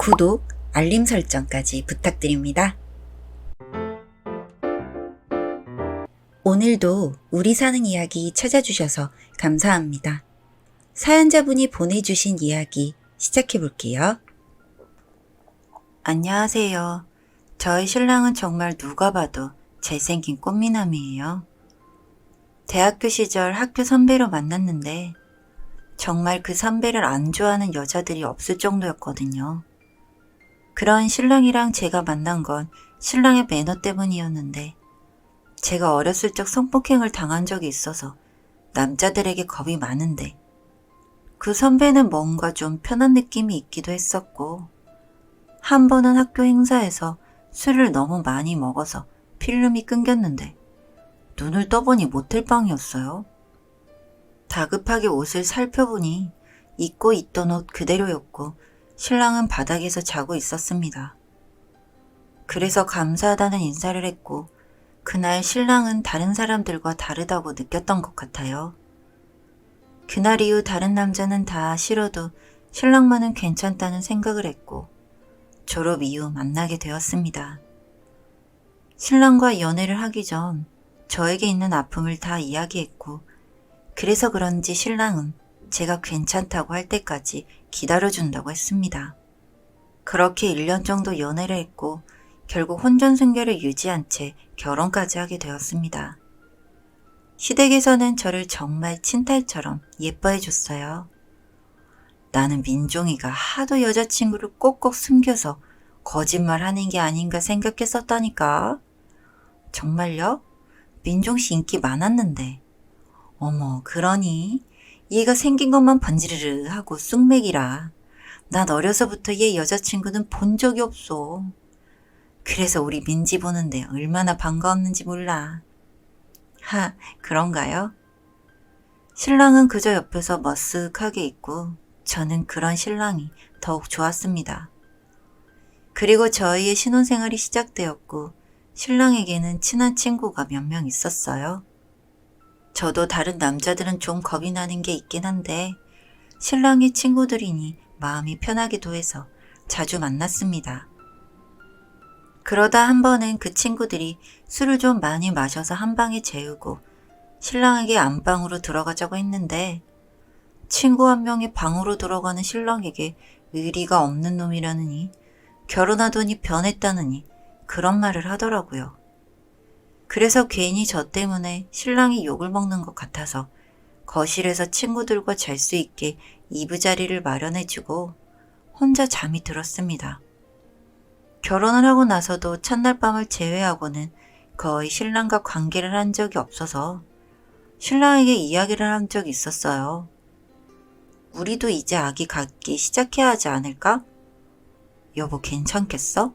구독, 알림 설정까지 부탁드립니다. 오늘도 우리 사는 이야기 찾아주셔서 감사합니다. 사연자분이 보내주신 이야기 시작해볼게요. 안녕하세요. 저희 신랑은 정말 누가 봐도 잘생긴 꽃미남이에요. 대학교 시절 학교 선배로 만났는데 정말 그 선배를 안 좋아하는 여자들이 없을 정도였거든요. 그런 신랑이랑 제가 만난 건 신랑의 매너 때문이었는데 제가 어렸을 적 성폭행을 당한 적이 있어서 남자들에게 겁이 많은데 그 선배는 뭔가 좀 편한 느낌이 있기도 했었고 한 번은 학교 행사에서 술을 너무 많이 먹어서 필름이 끊겼는데 눈을 떠보니 모텔방이었어요. 다급하게 옷을 살펴보니 입고 있던 옷 그대로였고 신랑은 바닥에서 자고 있었습니다. 그래서 감사하다는 인사를 했고 그날 신랑은 다른 사람들과 다르다고 느꼈던 것 같아요. 그날 이후 다른 남자는 다 싫어도 신랑만은 괜찮다는 생각을 했고 졸업 이후 만나게 되었습니다. 신랑과 연애를 하기 전 저에게 있는 아픔을 다 이야기했고 그래서 그런지 신랑은 제가 괜찮다고 할 때까지 기다려준다고 했습니다. 그렇게 1년 정도 연애를 했고 결국 혼전순결을 유지한 채 결혼까지 하게 되었습니다. 시댁에서는 저를 정말 친딸처럼 예뻐해줬어요. 나는 민종이가 하도 여자친구를 꼭꼭 숨겨서 거짓말하는 게 아닌가 생각했었다니까. 정말요? 민종씨 인기 많았는데. 어머, 그러니? 얘가 생긴 것만 번지르르 하고 쑥맥이라. 난 어려서부터 얘 여자친구는 본 적이 없어. 그래서 우리 민지 보는데 얼마나 반가웠는지 몰라. 하, 그런가요? 신랑은 그저 옆에서 머쓱하게 있고 저는 그런 신랑이 더욱 좋았습니다. 그리고 저희의 신혼생활이 시작되었고 신랑에게는 친한 친구가 몇 명 있었어요. 저도 다른 남자들은 좀 겁이 나는 게 있긴 한데 신랑의 친구들이니 마음이 편하기도 해서 자주 만났습니다. 그러다 한 번은 그 친구들이 술을 좀 많이 마셔서 한 방에 재우고 신랑에게 안방으로 들어가자고 했는데 친구 한 명이 방으로 들어가는 신랑에게 의리가 없는 놈이라느니 결혼하더니 변했다느니 그런 말을 하더라고요. 그래서 괜히 저 때문에 신랑이 욕을 먹는 것 같아서 거실에서 친구들과 잘 수 있게 이부자리를 마련해주고 혼자 잠이 들었습니다. 결혼을 하고 나서도 첫날 밤을 제외하고는 거의 신랑과 관계를 한 적이 없어서 신랑에게 이야기를 한 적이 있었어요. 우리도 이제 아기 갖기 시작해야 하지 않을까? 여보 괜찮겠어?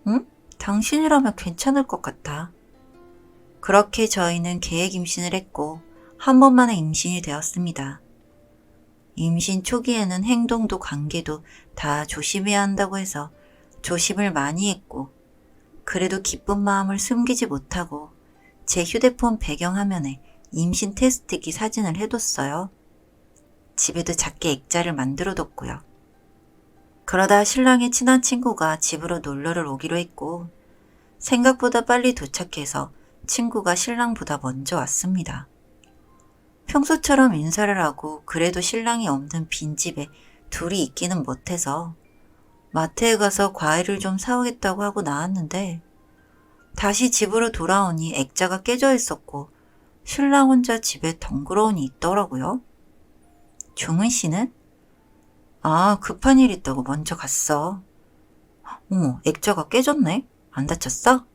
응? 당신이라면 괜찮을 것 같아. 그렇게 저희는 계획 임신을 했고 한 번만에 임신이 되었습니다. 임신 초기에는 행동도 관계도 다 조심해야 한다고 해서 조심을 많이 했고 그래도 기쁜 마음을 숨기지 못하고 제 휴대폰 배경화면에 임신 테스트기 사진을 해뒀어요. 집에도 작게 액자를 만들어뒀고요. 그러다 신랑의 친한 친구가 집으로 놀러를 오기로 했고 생각보다 빨리 도착해서 친구가 신랑보다 먼저 왔습니다. 평소처럼 인사를 하고 그래도 신랑이 없는 빈집에 둘이 있기는 못해서 마트에 가서 과일을 좀 사오겠다고 하고 나왔는데 다시 집으로 돌아오니 액자가 깨져 있었고 신랑 혼자 집에 덩그러니 있더라고요. 종은 씨는? 아, 급한 일 있다고 먼저 갔어. 어머, 액자가 깨졌네? 안 다쳤어?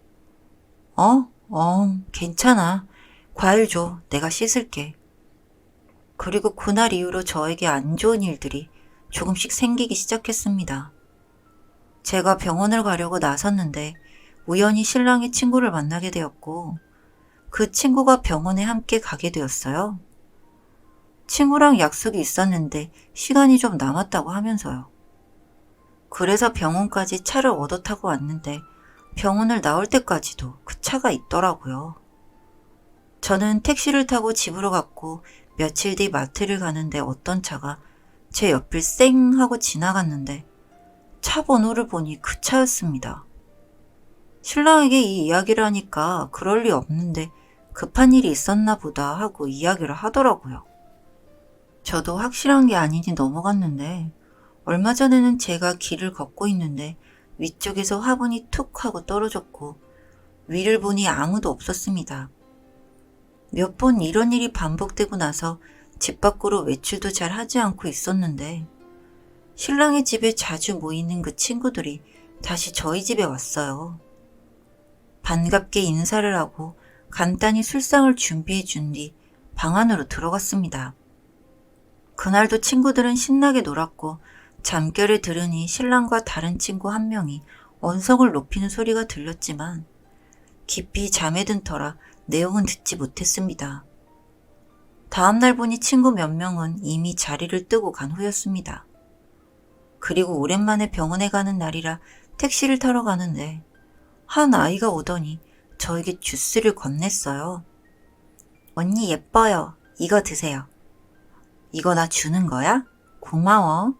괜찮아. 과일 줘. 내가 씻을게. 그리고 그날 이후로 저에게 안 좋은 일들이 조금씩 생기기 시작했습니다. 제가 병원을 가려고 나섰는데 우연히 신랑의 친구를 만나게 되었고 그 친구가 병원에 함께 가게 되었어요. 친구랑 약속이 있었는데 시간이 좀 남았다고 하면서요. 그래서 병원까지 차를 얻어 타고 왔는데 병원을 나올 때까지도 그 차가 있더라고요. 저는 택시를 타고 집으로 갔고 며칠 뒤 마트를 가는데 어떤 차가 제 옆을 쌩 하고 지나갔는데 차 번호를 보니 그 차였습니다. 신랑에게 이 이야기를 하니까 그럴 리 없는데 급한 일이 있었나 보다 하고 이야기를 하더라고요. 저도 확실한 게 아니니 넘어갔는데 얼마 전에는 제가 길을 걷고 있는데 위쪽에서 화분이 툭 하고 떨어졌고 위를 보니 아무도 없었습니다. 몇 번 이런 일이 반복되고 나서 집 밖으로 외출도 잘 하지 않고 있었는데 신랑의 집에 자주 모이는 그 친구들이 다시 저희 집에 왔어요. 반갑게 인사를 하고 간단히 술상을 준비해 준 뒤 방 안으로 들어갔습니다. 그날도 친구들은 신나게 놀았고 잠결에 들으니 신랑과 다른 친구 한 명이 언성을 높이는 소리가 들렸지만 깊이 잠에 든 터라 내용은 듣지 못했습니다. 다음날 보니 친구 몇 명은 이미 자리를 뜨고 간 후였습니다. 그리고 오랜만에 병원에 가는 날이라 택시를 타러 가는데 한 아이가 오더니 저에게 주스를 건넸어요. 언니 예뻐요. 이거 드세요. 이거 나 주는 거야? 고마워.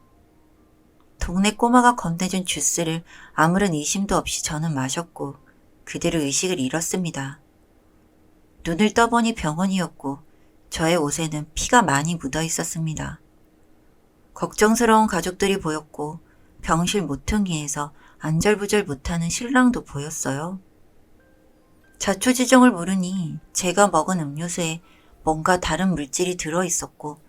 동네 꼬마가 건네준 주스를 아무런 의심도 없이 저는 마셨고 그대로 의식을 잃었습니다. 눈을 떠보니 병원이었고 저의 옷에는 피가 많이 묻어 있었습니다. 걱정스러운 가족들이 보였고 병실 모퉁이에서 안절부절 못하는 신랑도 보였어요. 자초지종을 모르니 제가 먹은 음료수에 뭔가 다른 물질이 들어있었고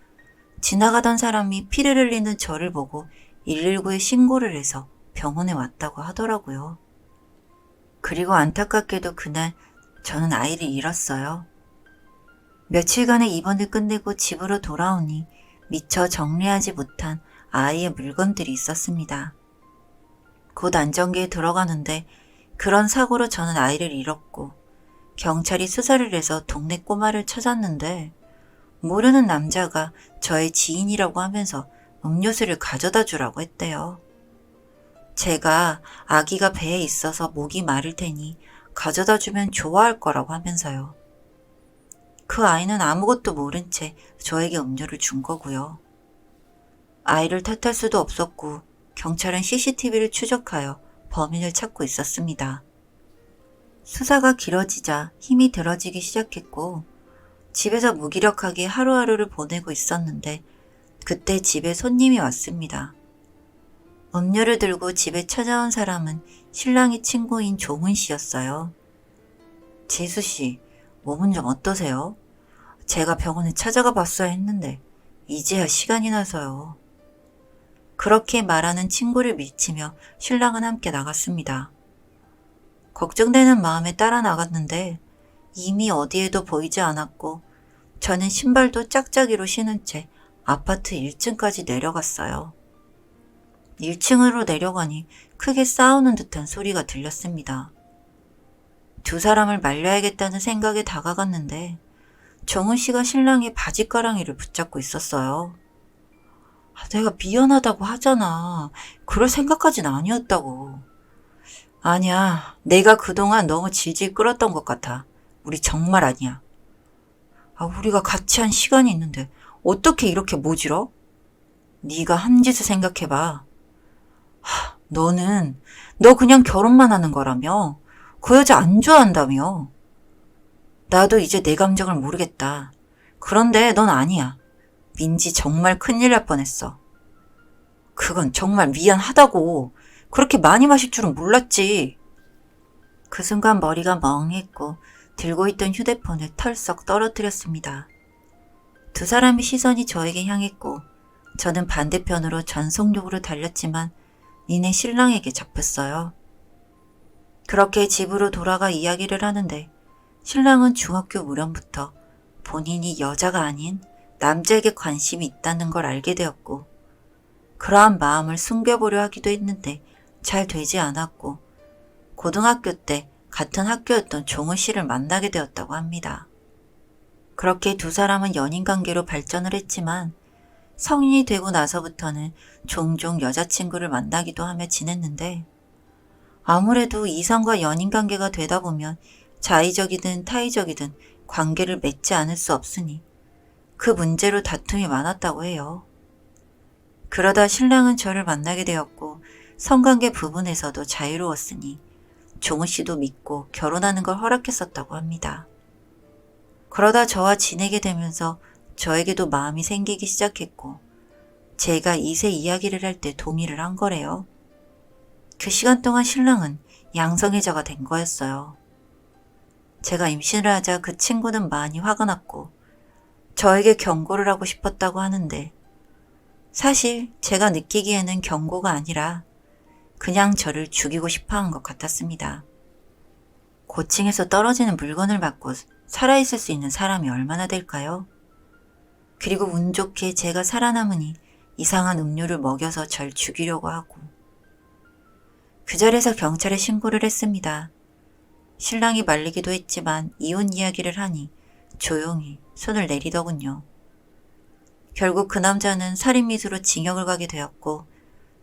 지나가던 사람이 피를 흘리는 저를 보고 119에 신고를 해서 병원에 왔다고 하더라고요. 그리고 안타깝게도 그날 저는 아이를 잃었어요. 며칠간의 입원을 끝내고 집으로 돌아오니 미처 정리하지 못한 아이의 물건들이 있었습니다. 곧 안정기에 들어가는데 그런 사고로 저는 아이를 잃었고 경찰이 수사를 해서 동네 꼬마를 찾았는데 모르는 남자가 저의 지인이라고 하면서 음료수를 가져다 주라고 했대요. 제가 아기가 배에 있어서 목이 마를 테니 가져다 주면 좋아할 거라고 하면서요. 그 아이는 아무것도 모른 채 저에게 음료를 준 거고요. 아이를 탓할 수도 없었고 경찰은 CCTV를 추적하여 범인을 찾고 있었습니다. 수사가 길어지자 힘이 들어지기 시작했고 집에서 무기력하게 하루하루를 보내고 있었는데 그때 집에 손님이 왔습니다. 음료를 들고 집에 찾아온 사람은 신랑의 친구인 종훈 씨였어요. 재수 씨, 몸은 좀 어떠세요? 제가 병원에 찾아가 봤어야 했는데 이제야 시간이 나서요. 그렇게 말하는 친구를 밀치며 신랑은 함께 나갔습니다. 걱정되는 마음에 따라 나갔는데 이미 어디에도 보이지 않았고 저는 신발도 짝짝이로 신은 채 아파트 1층까지 내려갔어요. 1층으로 내려가니 크게 싸우는 듯한 소리가 들렸습니다. 두 사람을 말려야겠다는 생각에 다가갔는데 정은 씨가 신랑의 바지가랑이를 붙잡고 있었어요. 내가 미안하다고 하잖아. 그럴 생각까진 아니었다고. 아니야. 내가 그동안 너무 질질 끌었던 것 같아. 우리 정말 아니야. 우리가 같이 한 시간이 있는데 어떻게 이렇게 모질어? 네가 한 짓을 생각해봐. 너 그냥 결혼만 하는 거라며. 그 여자 안 좋아한다며. 나도 이제 내 감정을 모르겠다. 그런데 넌 아니야. 민지 정말 큰일 날 뻔했어. 그건 정말 미안하다고. 그렇게 많이 마실 줄은 몰랐지. 그 순간 머리가 멍했고 들고 있던 휴대폰을 털썩 떨어뜨렸습니다. 두 사람의 시선이 저에게 향했고 저는 반대편으로 전속력으로 달렸지만 이내 신랑에게 잡혔어요. 그렇게 집으로 돌아가 이야기를 하는데 신랑은 중학교 무렵부터 본인이 여자가 아닌 남자에게 관심이 있다는 걸 알게 되었고 그러한 마음을 숨겨보려 하기도 했는데 잘 되지 않았고 고등학교 때 같은 학교였던 종은 씨를 만나게 되었다고 합니다. 그렇게 두 사람은 연인관계로 발전을 했지만 성인이 되고 나서부터는 종종 여자친구를 만나기도 하며 지냈는데 아무래도 이성과 연인관계가 되다 보면 자의적이든 타의적이든 관계를 맺지 않을 수 없으니 그 문제로 다툼이 많았다고 해요. 그러다 신랑은 저를 만나게 되었고 성관계 부분에서도 자유로웠으니 종우 씨도 믿고 결혼하는 걸 허락했었다고 합니다. 그러다 저와 지내게 되면서 저에게도 마음이 생기기 시작했고 제가 2세 이야기를 할 때 동의를 한 거래요. 그 시간 동안 신랑은 양성애자가 된 거였어요. 제가 임신을 하자 그 친구는 많이 화가 났고 저에게 경고를 하고 싶었다고 하는데 사실 제가 느끼기에는 경고가 아니라 그냥 저를 죽이고 싶어 한 것 같았습니다. 고층에서 떨어지는 물건을 맞고 살아있을 수 있는 사람이 얼마나 될까요? 그리고 운 좋게 제가 살아남으니 이상한 음료를 먹여서 절 죽이려고 하고 그 자리에서 경찰에 신고를 했습니다. 신랑이 말리기도 했지만 이혼 이야기를 하니 조용히 손을 내리더군요. 결국 그 남자는 살인미수로 징역을 가게 되었고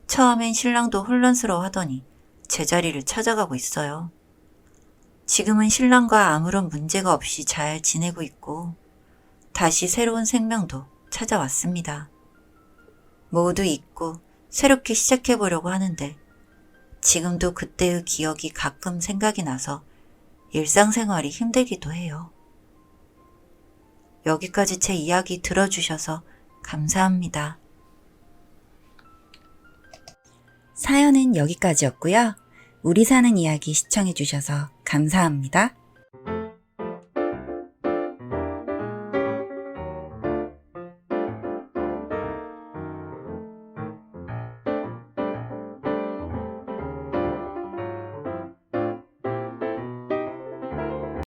처음엔 신랑도 혼란스러워하더니 제자리를 찾아가고 있어요. 지금은 신랑과 아무런 문제가 없이 잘 지내고 있고 다시 새로운 생명도 찾아왔습니다. 모두 잊고 새롭게 시작해보려고 하는데 지금도 그때의 기억이 가끔 생각이 나서 일상생활이 힘들기도 해요. 여기까지 제 이야기 들어주셔서 감사합니다. 사연은 여기까지였고요. 우리 사는 이야기 시청해주셔서 감사합니다.